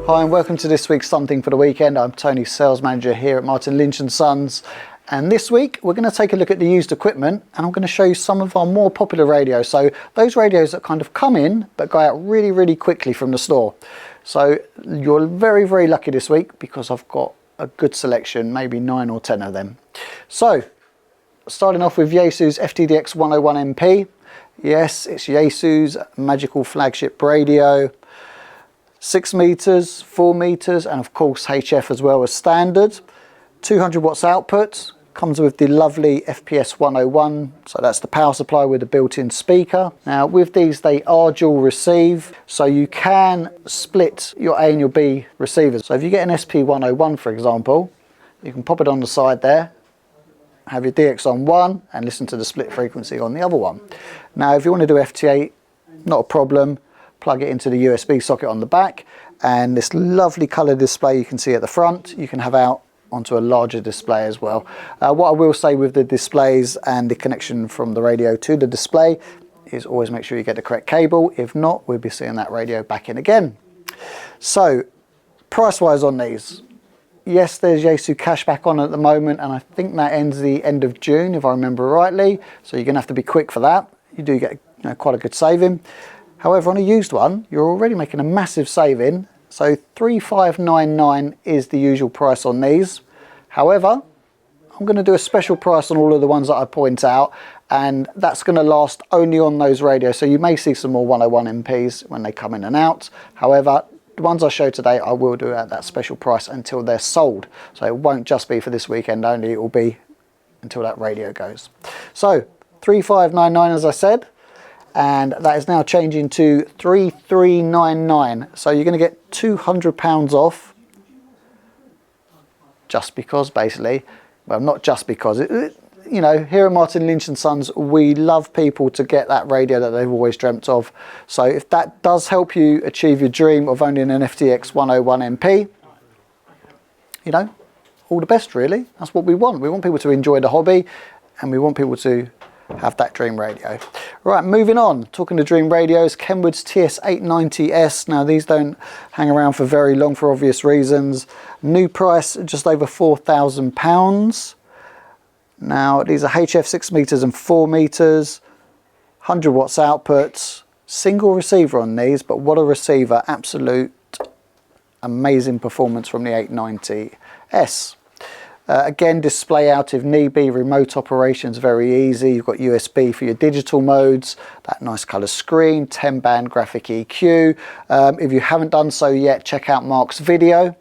Hi and welcome to this week's Something for the Weekend. I'm Tony, Sales Manager here at Martin Lynch & Sons. And this week we're going to take a look at the used equipment and I'm going to show you some of our more popular radios. So those radios that kind of come in but go out really quickly from the store. So you're very lucky this week because I've got a good selection, maybe 9 or 10 of them. So starting off with Yaesu's FTDX1001MP. Yes, it's Yaesu's magical flagship radio. 6 meters, 4 meters, and of course HF as well as standard. 200 watts output, comes with the lovely FPS 101, so that's the power supply with a built-in speaker. Now with these they are dual receive, so you can split your A and your B receivers. So if you get an SP 101 for example, you can pop it on the side there, have your DX on one and listen to the split frequency on the other one. Now if you want to do FT8, not a problem. Plug it into the USB socket on the back, and this lovely colour display you can see at the front you can have out onto a larger display as well. What I will say with the displays and the connection from the radio to the display is always make sure you get the correct cable. If not, we'll be seeing that radio back in again. So price wise on these, yes, there's Yaesu cashback on at the moment, and I think that ends the end of June if I remember rightly, so you're gonna have to be quick for that. You do get quite a good saving. However, on a used one, you're already making a massive saving. So 3,599 is the usual price on these. However, I'm going to do a special price on all of the ones that I point out, and that's going to last only on those radios. So you may see some more 101MPs when they come in and out. However, the ones I show today, I will do at that special price until they're sold. So it won't just be for this weekend only, it will be until that radio goes. So 3,599 as I said. And that is now changing to 3,399. So you're going to get £200 off. Just because, basically. Well, not just because. You know, here at Martin Lynch & Sons, we love people to get that radio that they've always dreamt of. So if that does help you achieve your dream of owning an FTDX101MP, you know, all the best really. That's what we want. We want people to enjoy the hobby, and we want people to have that dream radio. Right, moving on, talking to dream radios, Kenwood's TS-890S. Now these don't hang around for very long for obvious reasons. New price just over £4,000. Now these are HF 6 meters and 4 meters, 100 watts output, single receiver on these, but what a receiver, absolute amazing performance from the 890S. Again, display out if need be, remote operations very easy. You've got USB for your digital modes, that nice colour screen, 10-band graphic EQ. If you haven't done so yet, check out Mark's video.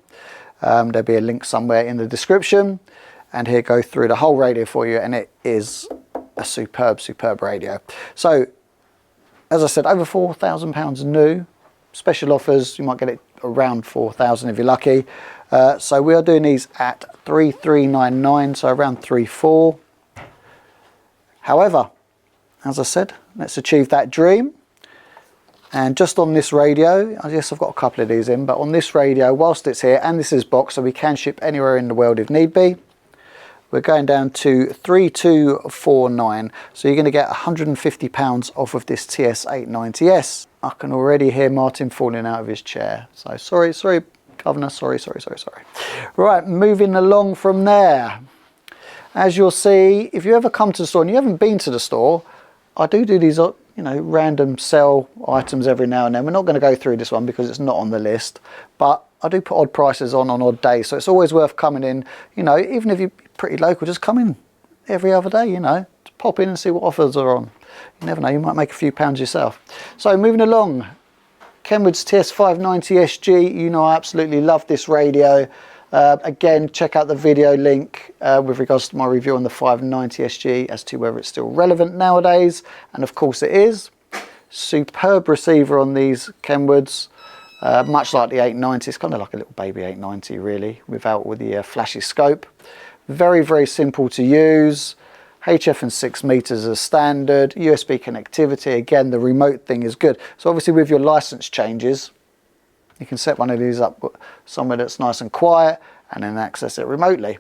There'll be a link somewhere in the description. And he'll go through the whole radio for you, and it is a superb radio. So, as I said, over £4,000 new. Special offers, you might get it around 4,000 if you're lucky. So we are doing these at 3,399, so around 3,400. However, as I said, let's achieve that dream. And just on this radio, yes, I've got a couple of these in, but on this radio, whilst it's here, and this is boxed, so we can ship anywhere in the world if need be, we're going down to 3,249. So you're going to get £150 off of this TS-890S. I can already hear Martin falling out of his chair. So sorry, Governor, sorry. Right, moving along from there. As you'll see, if you ever come to the store and you haven't been to the store, I do these, you know, random sell items every now and then. We're not going to go through this one because it's not on the list, but I do put odd prices on odd days, so it's always worth coming in. You know, even if you're pretty local, just come in every other day, you know, to pop in and see what offers are on. You never know, you might make a few pounds yourself. So moving along, Kenwood's TS-590SG. You know I absolutely love this radio. Again, check out the video link with regards to my review on the 590SG as to whether it's still relevant nowadays, and of course it is. Superb receiver on these Kenwoods. Much like the 890, it's kind of like a little baby 890 really, with the flashy scope. Very simple to use. HF and 6 meters as standard. USB connectivity, again the remote thing is good. So obviously with your license changes, you can set one of these up somewhere that's nice and quiet and then access it remotely.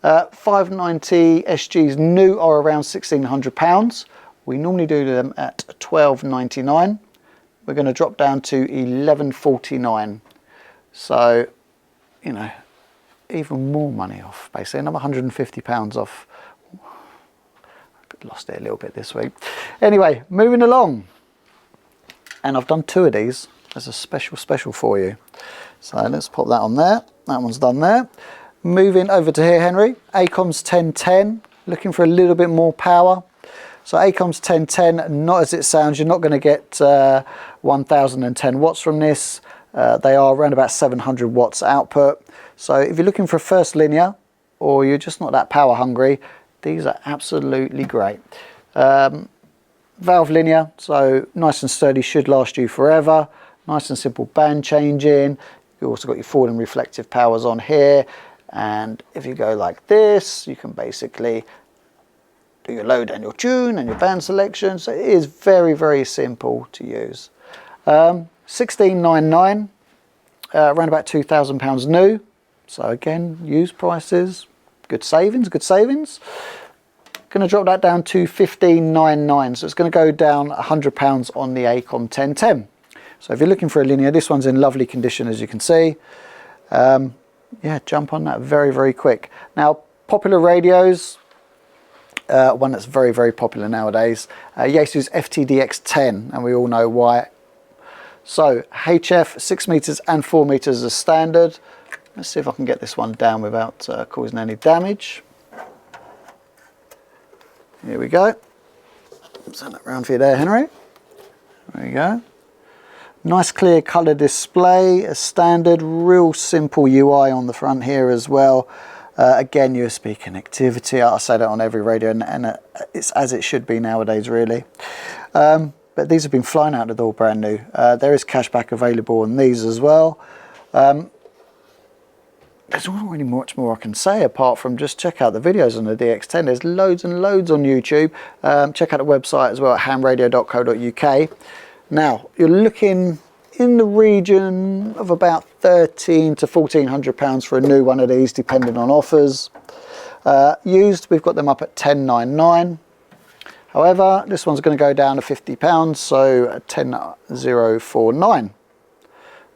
590SGs new are around £1,600. We normally do them at £12.99. We're going to drop down to £11.49. So, you know, even more money off, basically, another £150 off. Lost it a little bit this week. Anyway, moving along. And I've done 2 of these as a special for you. So let's pop that on there. That one's done there. Moving over to here, Henry. Acom's 1010, looking for a little bit more power. So Acom's 1010, not as it sounds. You're not going to get 1010 watts from this. They are around about 700 watts output. So if you're looking for a first linear, or you're just not that power hungry, these are absolutely great. Valve linear, so nice and sturdy, should last you forever. Nice and simple band changing. You've also got your forward and reflective powers on here. And if you go like this, you can basically do your load and your tune and your band selection. So it is very simple to use. 1699, around about £2,000 new. So again, used prices, good savings. Going to drop that down to 1599, so it's going to go down £100 on the Acom 1010. So if you're looking for a linear, this one's in lovely condition, as you can see. Yeah, jump on that very quick. Now, popular radios, one that's very popular nowadays, Yaesu's FTDX10, and we all know why. So HF 6 meters and 4 meters as standard. Let's see if I can get this one down without causing any damage. Here we go. Send that round for you there, Henry. There you go. Nice clear colour display, a standard, real simple UI on the front here as well. Again, USB connectivity. I say that on every radio, and it's as it should be nowadays, really. But these have been flying out the door brand new. There is cashback available on these as well. There's not really much more I can say apart from just check out the videos on the DX10. There's loads and loads on YouTube. Check out the website as well at hamradio.co.uk. Now, you're looking in the region of about £1,300 to £1,400 for a new one of these, depending on offers. Used, we've got them up at £10.99. However, this one's going to go down to £50, so £10.049.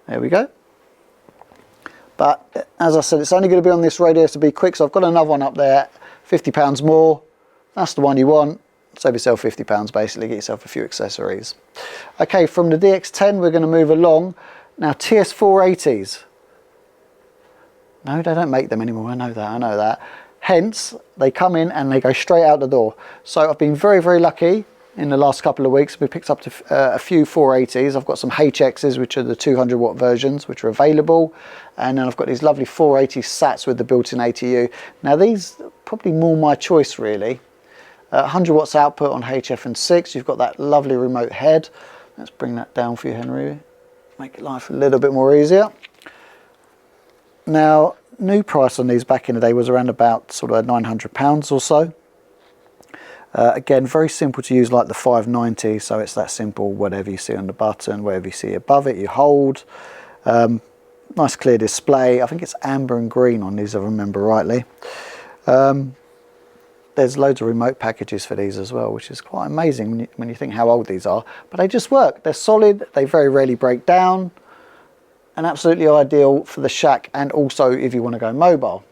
There we go. But as I said, it's only going to be on this radio to be quick, so I've got another one up there, £50 more. That's the one you want. Save yourself £50 basically, get yourself a few accessories. Okay, from the DX10 we're going to move along. Now TS-480s. No, they don't make them anymore, I know that. Hence, they come in and they go straight out the door. So I've been very lucky in the last couple of weeks. We picked up a few 480s. I've got some HXs, which are the 200 watt versions, which are available. And then I've got these lovely 480 SATs with the built-in ATU. Now these are probably more my choice really. 100 watts output on HF and 6. You've got that lovely remote head. Let's bring that down for you, Henry. Make life a little bit more easier. Now, new price on these back in the day was around about sort of £900 or so. Again, very simple to use, like the 590, so it's that simple. Whatever you see on the button, whatever you see above it, you hold. Nice clear display. I think it's amber and green on these, if I remember rightly. There's loads of remote packages for these as well, which is quite amazing when you think how old these are. But they just work. They're solid. They very rarely break down. And absolutely ideal for the shack, and also if you want to go mobile.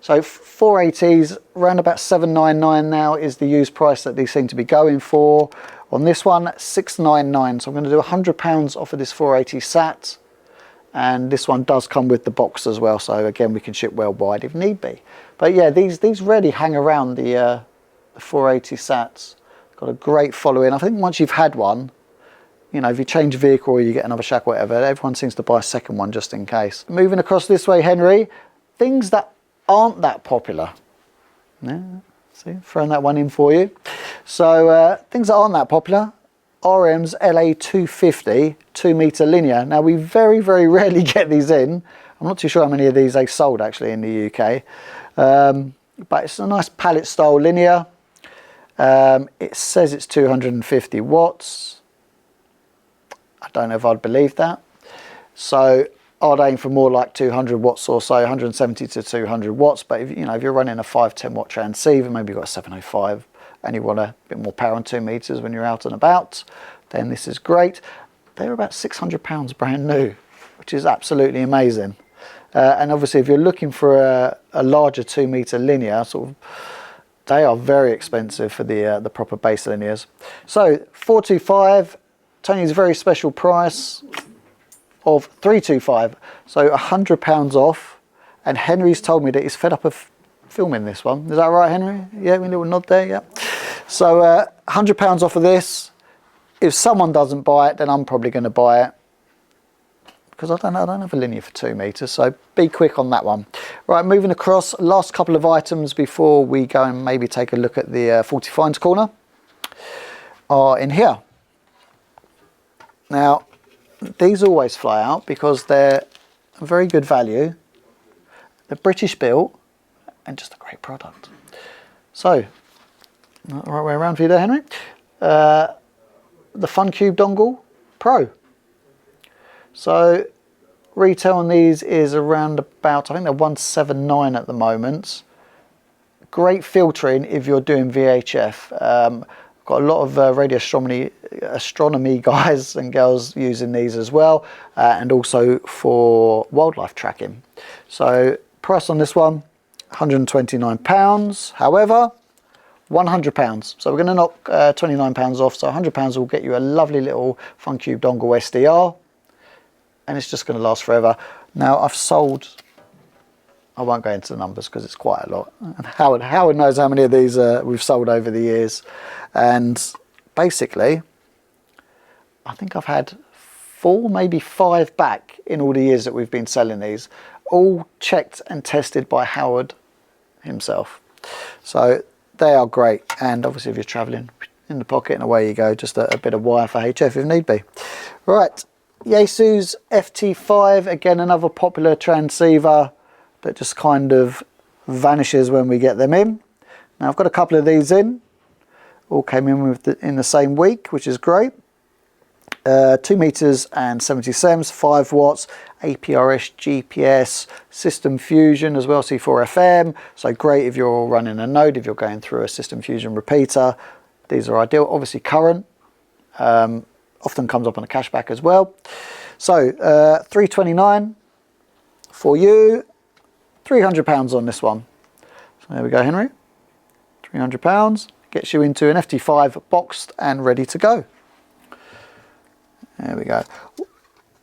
So 480s, around about $799 now is the used price that these seem to be going for. On this one, $699. So I'm going to do £100 off of this 480 SAT. And this one does come with the box as well. So again, we can ship worldwide if need be. But yeah, these really hang around the 480 SATs. Got a great following. I think once you've had one, you know, if you change vehicle or you get another shack or whatever, everyone seems to buy a second one just in case. Moving across this way, Henry, things that aren't that popular. Yeah, see, throwing that one in for you. So things that aren't that popular. RM's LA250 2-meter linear. Now we very rarely get these in. I'm not too sure how many of these they sold actually in the UK. But it's a nice pallet style linear. It says it's 250 watts. I don't know if I'd believe that. So I'd aim for more like 200 watts or so, 170 to 200 watts. But if, you know, if you're running a 510 watt transceiver, maybe you've got a 705 and you want a bit more power on 2 meters when you're out and about, then this is great. They're about £600 brand new, which is absolutely amazing. And obviously if you're looking for a larger 2 meter linear, sort of, they are very expensive for the proper base linears. So 425, Tony's very special price of 325, so £100 off. And Henry's told me that he's fed up of filming this one. Is that right, Henry? Yeah, we a little nod there, yeah. So £100 off of this. If someone doesn't buy it, then I'm probably going to buy it, because I don't have a linear for 2 meters, so be quick on that one. Right, moving across, last couple of items before we go and maybe take a look at the Faulty Finds corner are in here. Now, these always fly out because they're a very good value, they're British built, and just a great product. So, the right way around for you there, Henry. The FUNcube Dongle Pro. So retail on these is around about, I think they're 179 at the moment. Great filtering if you're doing VHF. Got a lot of radio astronomy guys and girls using these as well, and also for wildlife tracking. So price on this one, £129. However, £100. So we're going to knock £29 off. So £100 will get you a lovely little FUNcube Dongle SDR. And it's just going to last forever. Now I've sold, I won't go into the numbers because it's quite a lot. And Howard knows how many of these we've sold over the years. And basically, I think I've had 4, maybe 5 back in all the years that we've been selling these. All checked and tested by Howard himself. So they are great. And obviously if you're traveling, in the pocket and away you go, just a bit of wire for HF if need be. Right. Yaesu's FT5, again another popular transceiver that just kind of vanishes when we get them in. Now I've got a couple of these in, all came in in the same week, which is great. 2 meters and 70 sems, 5 watts, APRS, GPS, System Fusion as well, C4 FM. So great if you're running a node, if you're going through a System Fusion repeater. These are ideal. Obviously current. Often comes up on a cashback as well. So $329 for you, £300 on this one. So there we go, Henry. £300 gets you into an FT5 boxed and ready to go. There we go.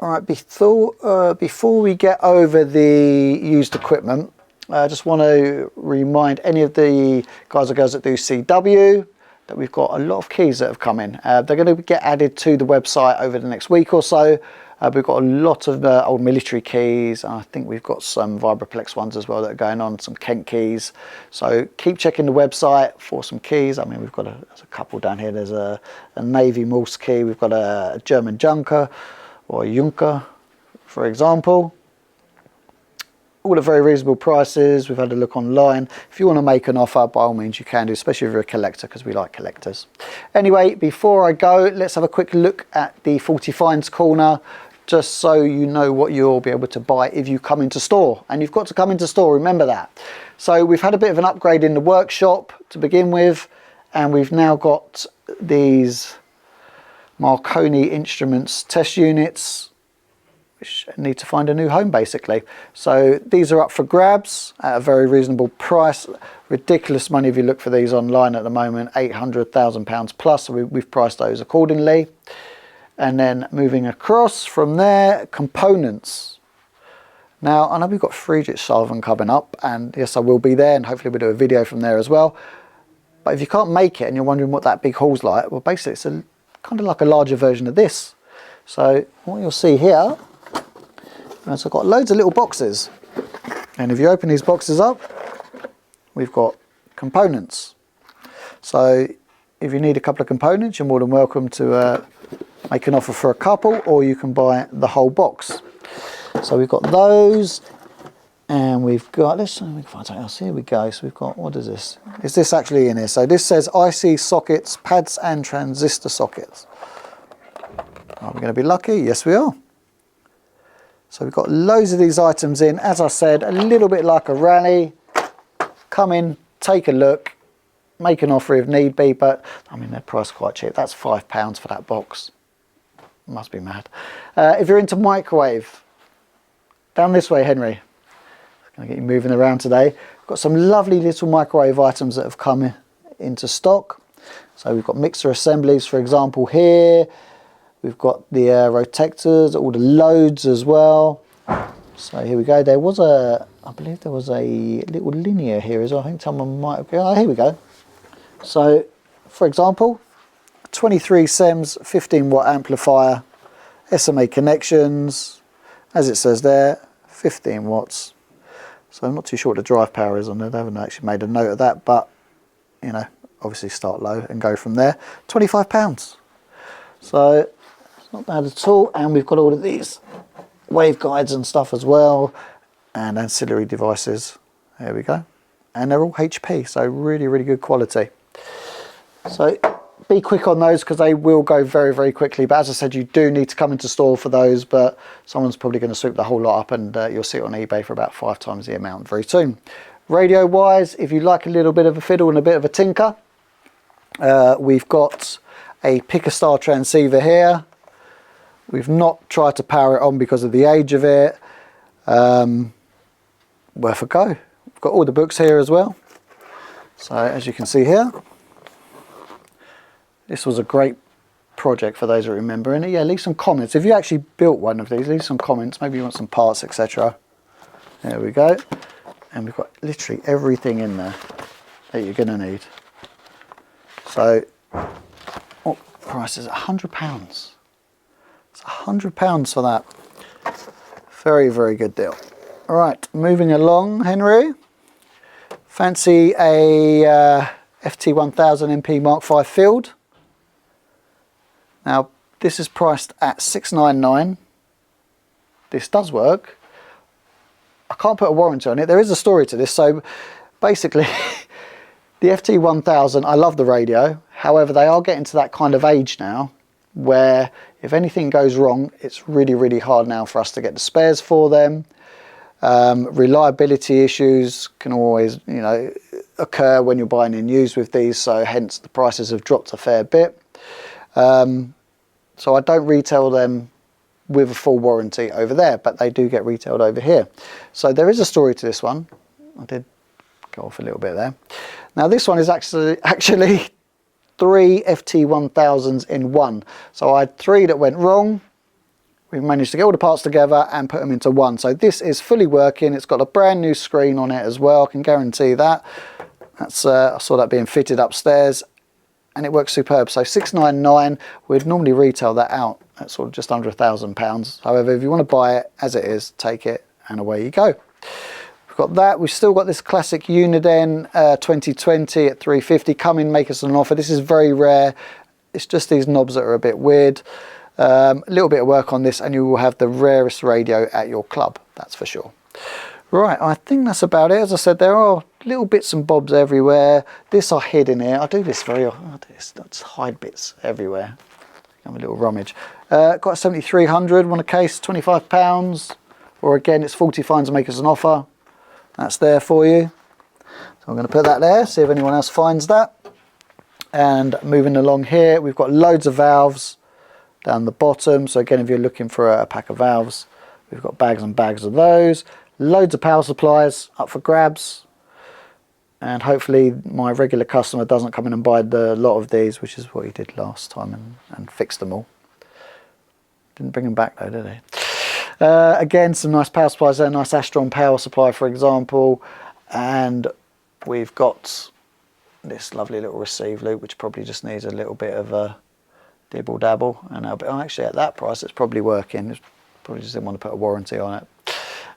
All right, before we get over the used equipment, I just want to remind any of the guys or girls that do CW that we've got a lot of keys that have come in. They're going to get added to the website over the next week or so. We've got a lot of old military keys, and I think we've got some Vibraplex ones as well that are going on, some Kent keys. So keep checking the website for some keys. I mean, we've got there's a couple down here. There's a Navy Morse key. We've got a German Junker or a Junker, for example. All at very reasonable prices. We've had a look online. If you want to make an offer, by all means you can do, especially if you're a collector, because we like collectors. Anyway, before I go, let's have a quick look at the Faulty Finds corner, just so you know what you'll be able to buy if you come into store. And you've got to come into store, remember that. So we've had a bit of an upgrade in the workshop to begin with, and we've now got these Marconi Instruments test units, which need to find a new home basically. So these are up for grabs at a very reasonable price. Ridiculous money if you look for these online at the moment, £800,000 plus, so we've priced those accordingly. And then moving across from there, components. Now I know we've got Friedrich Sullivan coming up, and yes I will be there, and hopefully we'll do a video from there as well. But if you can't make it and you're wondering what that big hall's like, well basically it's kind of like a larger version of this. So what you'll see here, and so I've got loads of little boxes, and if you open these boxes up, we've got components. So if you need a couple of components, you're more than welcome to make an offer for a couple, or you can buy the whole box. So we've got those, and we've got, let's see if we can find something else. Here we go. So we've got, what is this? Is this actually in here? So this says IC sockets, pads and transistor sockets. Are we going to be lucky? Yes we are. So we've got loads of these items in. As I said, a little bit like a rally. Come in, take a look, make an offer if need be, but I mean they're priced quite cheap. That's £5 for that box. Must be mad. If you're into microwave, down this way, Henry. Going to get you moving around today. Got some lovely little microwave items that have come into stock. So we've got mixer assemblies, for example, here. We've got the rotectors, all the loads as well. So here we go. There was I believe there was a little linear here as well. I think someone might have, oh, here we go. So, for example, 23 SEMS, 15 watt amplifier, SMA connections, as it says there, 15 watts. So I'm not too sure what the drive power is on there. They haven't actually made a note of that, but you know, obviously start low and go from there. £25. So it's not bad at all. And we've got all of these waveguides and stuff as well, and ancillary devices. There we go. And they're all HP, so really, really good quality. So be quick on those because they will go very, very quickly. But as I said, you do need to come into store for those, but someone's probably going to swoop the whole lot up, and you'll see it on eBay for about 5 times the amount very soon. Radio wise, if you like a little bit of a fiddle and a bit of a tinker, we've got a pick-a-star transceiver here. We've not tried to power it on because of the age of it. Worth a go. We've got all the books here as well. So as you can see here, this was a great project for those that remember. And yeah, leave some comments. If you actually built one of these, leave some comments. Maybe you want some parts, etc. There we go. And we've got literally everything in there that you're going to need. So, what price is it? £100. It's £100 for that. Very, very good deal. All right, moving along, Henry. Fancy a FT1000MP Mark V field. Now, this is priced at $699. This does work. I can't put a warranty on it. There is a story to this. So basically, the FT1000, I love the radio. However, they are getting to that kind of age now where if anything goes wrong, it's really, really hard now for us to get the spares for them. Reliability issues can always, you know, occur when you're buying in used with these. So hence the prices have dropped a fair bit. So I don't retail them with a full warranty over there, but they do get retailed over here. So there is a story to this one. I did go off a little bit there. Now this one is actually 3 FT1000s in one. So I had 3 that went wrong. We've managed to get all the parts together and put them into one. So this is fully working. It's got a brand new screen on it as well. I can guarantee that. That's I saw that being fitted upstairs, and it works superb. So $699, we'd normally retail that out at sort of just under £1,000. However, if you want to buy it as it is, take it and away you go. We've got that. We've still got this classic Uniden 2020 at $350. Come in, make us an offer. This is very rare. It's just these knobs that are a bit weird. A little bit of work on this and you will have the rarest radio at your club, that's for sure. Right, I think that's about it. As I said, there are little bits and bobs everywhere. This I hid in here. I do this very often. Let's hide bits everywhere. I'm a little rummage. Got a 7300, want a case, £25. Or again, it's 40 fines to make us an offer. That's there for you. So I'm going to put that there, see if anyone else finds that. And moving along here, we've got loads of valves down the bottom. So again, if you're looking for a pack of valves, we've got bags and bags of those. Loads of power supplies up for grabs, and hopefully my regular customer doesn't come in and buy the lot of these, which is what he did last time and fixed them all. Didn't bring them back though, did he? Again, some nice power supplies there, nice Astron power supply for example, and we've got this lovely little receive loop which probably just needs a little bit of a dibble dabble, and actually at that price it's probably working. Probably just didn't want to put a warranty on it.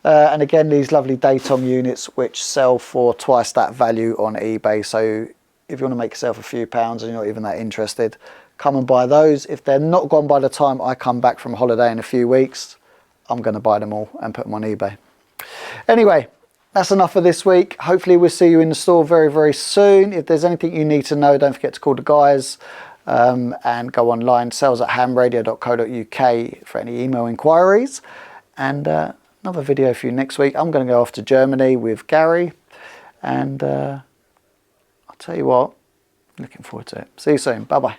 And again, these lovely Datom units which sell for twice that value on eBay. So if you want to make yourself a few pounds and you're not even that interested, come and buy those. If they're not gone by the time I come back from holiday in a few weeks, I'm going to buy them all and put them on eBay. Anyway, that's enough for this week. Hopefully we'll see you in the store very, very soon. If there's anything you need to know, don't forget to call the guys and go online, sales@hamradio.co.uk for any email inquiries. And another video for you next week. I'm going to go off to Germany with Gary, and I'll tell you what, looking forward to it. See you soon. Bye bye.